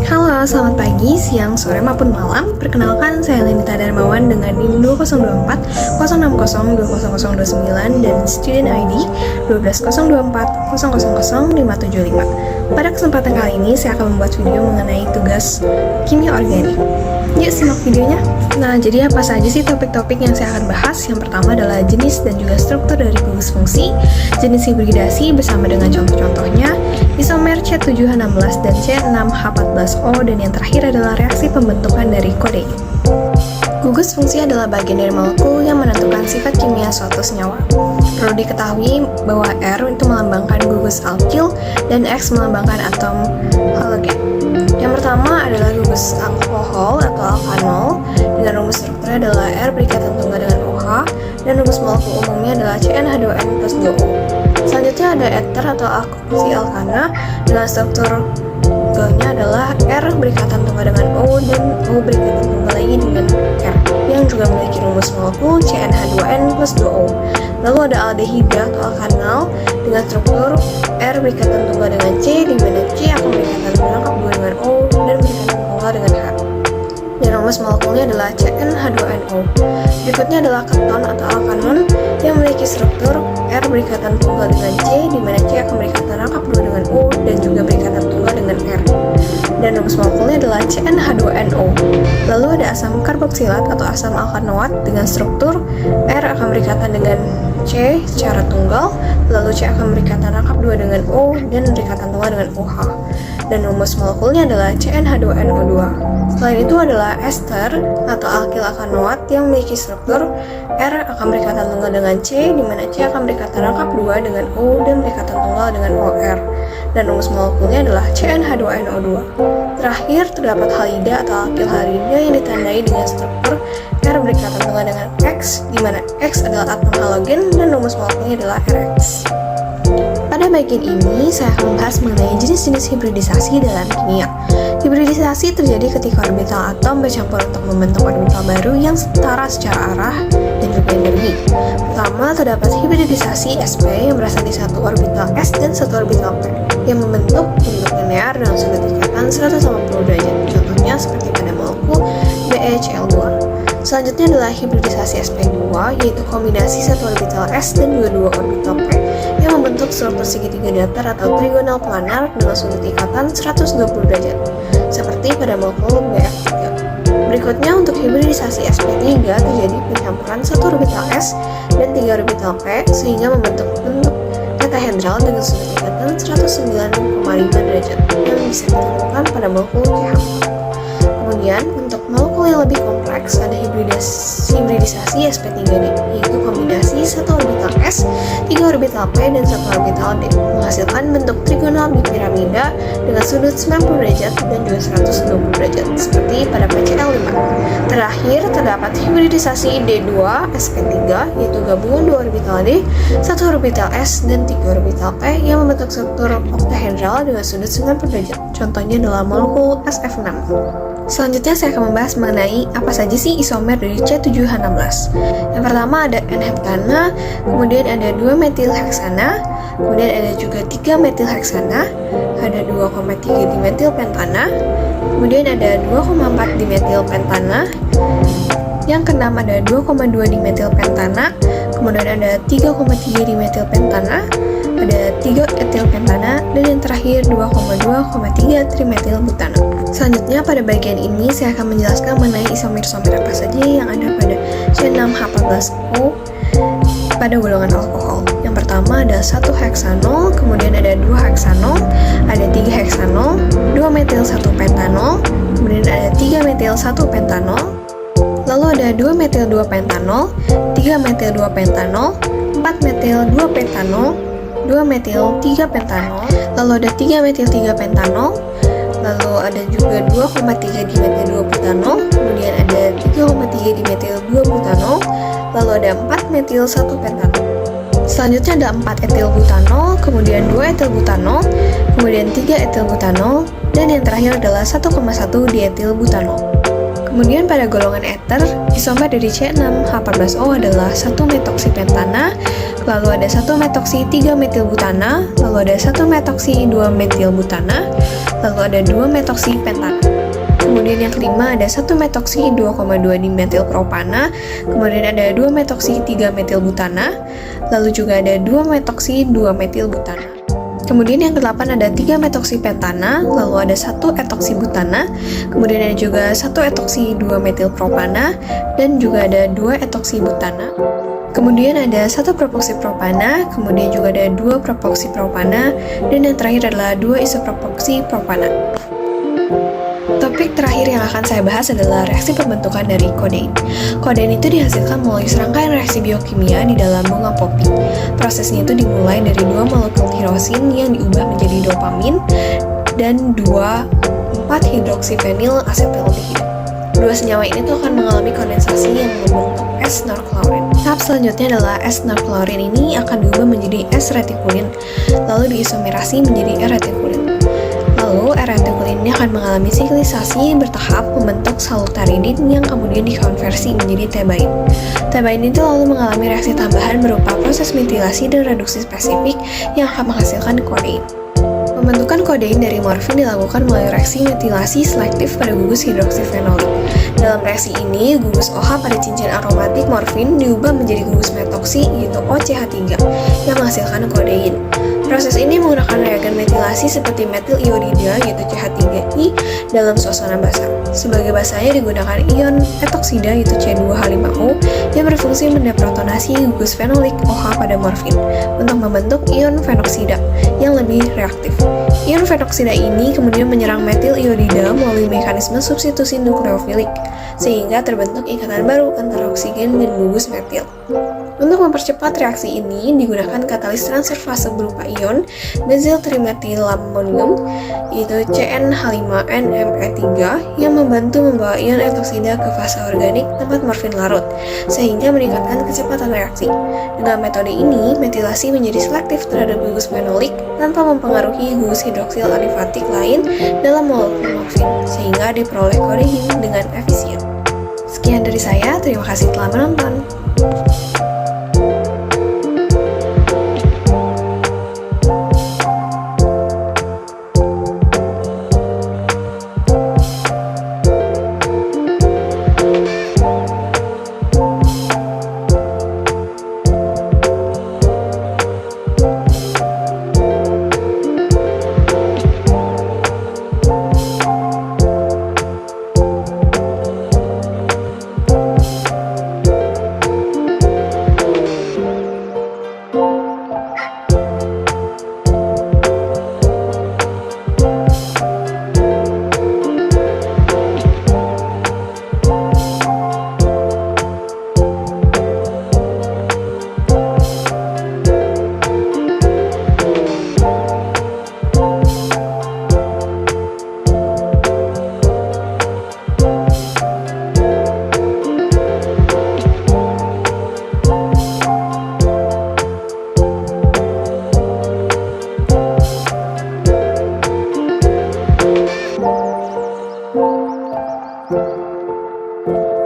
Halo, selamat pagi, siang, sore, maupun malam. Perkenalkan, saya Lenita Darmawan dengan NIM 2024 060 20029 dan student ID 12024 000 575. Pada kesempatan kali ini, saya akan membuat video mengenai tugas kimia organik. Yuk, simak videonya. Nah, jadi apa saja sih topik-topik yang saya akan bahas? Yang pertama adalah jenis dan juga struktur dari gugus fungsi, jenis hibridasi bersama dengan contoh-contohnya, isomer C7H16 dan C6H14O, dan yang terakhir adalah reaksi pembentukan dari kodenya. Gugus fungsi adalah bagian dari molekul yang menentukan sifat kimia suatu senyawa. Perlu diketahui bahwa R itu melambangkan gugus alkil dan X melambangkan atom halogen. Yang pertama adalah gugus alkohol atau alkanol, dengan rumus strukturnya adalah R berikatan tunggal dengan OH, dan rumus molekul umumnya adalah CnH2n plus 2O. Selanjutnya ada ether atau alkoksi alkana, dengan struktur tunggalnya adalah R berikatan tunggal dengan O dan O berikatan tunggal lagi dengan R, yang juga memiliki rumus molekul CnH2n plus 2O. Lalu ada aldehida atau alkanal dengan struktur R berikatan tunggal dengan C, di mana C akan berikatan merangkap 2 dengan O dan berikatan tunggal dengan H. Dan rumus molekulnya adalah CnH2nO. Berikutnya adalah keton atau alkanon yang memiliki struktur R berikatan tunggal dengan C, di mana C akan berikatan rangkap 2 dengan O dan juga berikatan tunggal dengan R. Dan rumus molekulnya adalah CnH2nO. Lalu ada asam karboksilat atau asam alkanoat dengan struktur R akan berikatan dengan C secara tunggal, lalu C akan berikatan rangkap 2 dengan O dan berikatan tunggal dengan OH. Dan rumus molekulnya adalah CnH2nO2. Selain itu adalah ester atau alkil alkanoat yang memiliki struktur R akan berikatan tunggal dengan C, di mana C akan berikatan rangkap 2 dengan O dan berikatan tunggal dengan OR. Dan rumus molekulnya adalah CnH2nO2. Terakhir terdapat halida atau alkil halida yang ditandai dengan struktur R berikatan tunggal dengan X, di mana X adalah atom halogen dan rumus molekulnya adalah Rx. Pada bagian ini, saya akan membahas mengenai jenis-jenis hibridisasi dalam kimia. Hibridisasi terjadi ketika orbital atom bercampur untuk membentuk orbital baru yang setara secara arah dan juga energi. Pertama, terdapat hibridisasi sp yang berasal di satu orbital s dan satu orbital p yang membentuk bentuk linear dengan sudut ikatan 180 derajat. Contohnya seperti pada molekul BeCl2. Selanjutnya adalah hibridisasi sp2, yaitu kombinasi satu orbital s dan juga dua orbital p yang membentuk struktur segitiga datar atau trigonal planar dengan sudut ikatan 120 derajat, seperti pada molekul Bf3. Berikutnya, untuk hibridisasi sp3 terjadi pencampuran satu orbital s dan 3 orbital p sehingga membentuk bentuk tetahedral dengan sudut ikatan 109,5 derajat yang bisa ditemukan pada molekul CH4. Kemudian, untuk molekul yang lebih kompleks ada hibridisasi sp3d, yaitu kombinasi satu orbital s, 3 orbital p, dan 1 orbital d, menghasilkan bentuk trigonal bipiramida dengan sudut 90 derajat dan juga 120 derajat, seperti pada PCl5. Terakhir, terdapat hibridisasi d2 sp3, yaitu gabungan 2 orbital d, 1 orbital s, dan 3 orbital p yang membentuk struktur oktahedral dengan sudut 90 derajat. Contohnya adalah molekul Sf6. Selanjutnya saya akan membahas mengenai apa saja sih isomer dari C7H16. Yang pertama ada N-heptana, kemudian ada 2-metilheksana, kemudian ada juga 3-metilheksana, ada 2,3 dimetilpentana, kemudian ada 2,4 dimetilpentana, yang keenam ada 2,2 dimetilpentana, kemudian ada 3,3 dimetilpentana, ada 3 etilpentana, dan yang terakhir 2,2,3 trimetilbutana. Selanjutnya pada bagian ini saya akan menjelaskan mengenai isomer-isomer apa saja yang ada pada C6H14O pada golongan alkohol. Yang pertama ada 1 heksanol, kemudian ada 2 heksanol, ada 3 heksanol, 2 metil 1 pentanol, kemudian ada 3 metil 1 pentanol, lalu ada 2 metil 2 pentanol, 3 metil 2 pentanol, 4 metil 2 pentanol, 2 metil 3 pentanol, lalu ada 3 metil 3 pentanol, lalu ada juga 2,3 dimetil 2 butanol, kemudian ada 3,3 dimetil 2 butanol, lalu ada 4 metil 1 pentanol. Selanjutnya ada 4 etil butanol, kemudian 2 etil butanol, kemudian 3 etil butanol, dan yang terakhir adalah 1,1 dietil butanol. Kemudian pada golongan ether, isomer dari C6H14O adalah 1-metoksipentana, lalu ada 1-metoksi-3-metilbutana, lalu ada 1-metoksi-2-metilbutana, lalu ada 2-metoksipentana. Kemudian yang kelima ada 1-metoksi-2,2-dimetilpropana, kemudian ada 2-metoksi-3-metilbutana, lalu juga ada 2-metoksi-2-metilbutana. Kemudian yang kedelapan ada 3-metoksipentana, lalu ada 1-etoksibutana, kemudian ada juga 1-etoksi-2-metilpropana, dan juga ada 2-etoksibutana. Kemudian ada 1-propoksipropana, kemudian juga ada 2-propoksipropana, dan yang terakhir adalah 2-isopropoksipropana. Topik terakhir yang akan saya bahas adalah reaksi pembentukan dari kodein. Kodein itu dihasilkan melalui serangkaian reaksi biokimia di dalam bunga popi. Prosesnya itu dimulai dari 2 molekul tirosin yang diubah menjadi dopamin dan 2,4-hidroksifenil asetaldehid. Dua senyawa ini tuh akan mengalami kondensasi yang membentuk S-norklaurin. Tahap selanjutnya adalah S-norklaurin ini akan diubah menjadi S-retikulin, lalu diisomerasi menjadi R-retikulin. Lalu, R-retikulin ini akan mengalami siklisasi bertahap membentuk salutaridin yang kemudian dikonversi menjadi tebain. Tebain itu lalu mengalami reaksi tambahan berupa proses metilasi dan reduksi spesifik yang akan menghasilkan kodein. Pembentukan kodein dari morfin dilakukan melalui reaksi metilasi selektif pada gugus hidroksifenolik. Dalam reaksi ini, gugus OH pada cincin aromatik morfin diubah menjadi gugus metoksi yaitu OCH3 yang menghasilkan kodein. Proses ini menggunakan reagen metilasi seperti metil iodida yaitu CH3I dalam suasana basah. Sebagai basanya digunakan ion etoksida yaitu C2H5O yang berfungsi mendeprotonasi gugus fenolik OH pada morfin untuk membentuk ion fenoksida yang lebih reaktif. Ion fenoksida ini kemudian menyerang metil iodida melalui mekanisme substitusi nukleofilik sehingga terbentuk ikatan baru antara oksigen dan gugus metil. Untuk mempercepat reaksi ini digunakan katalis transfer fase berupa ion benzyl trimetilamonium yaitu CnH5NMe3 yang membantu membawa ion etoksida ke fase organik tempat morfin larut sehingga meningkatkan kecepatan reaksi. Dengan metode ini, metilasi menjadi selektif terhadap gugus fenolik tanpa mempengaruhi gugus hidroksil alifatik lain dalam molekul morfin sehingga diperoleh kodein dengan efisien. Sekian dari saya, terima kasih telah menonton. Thank you.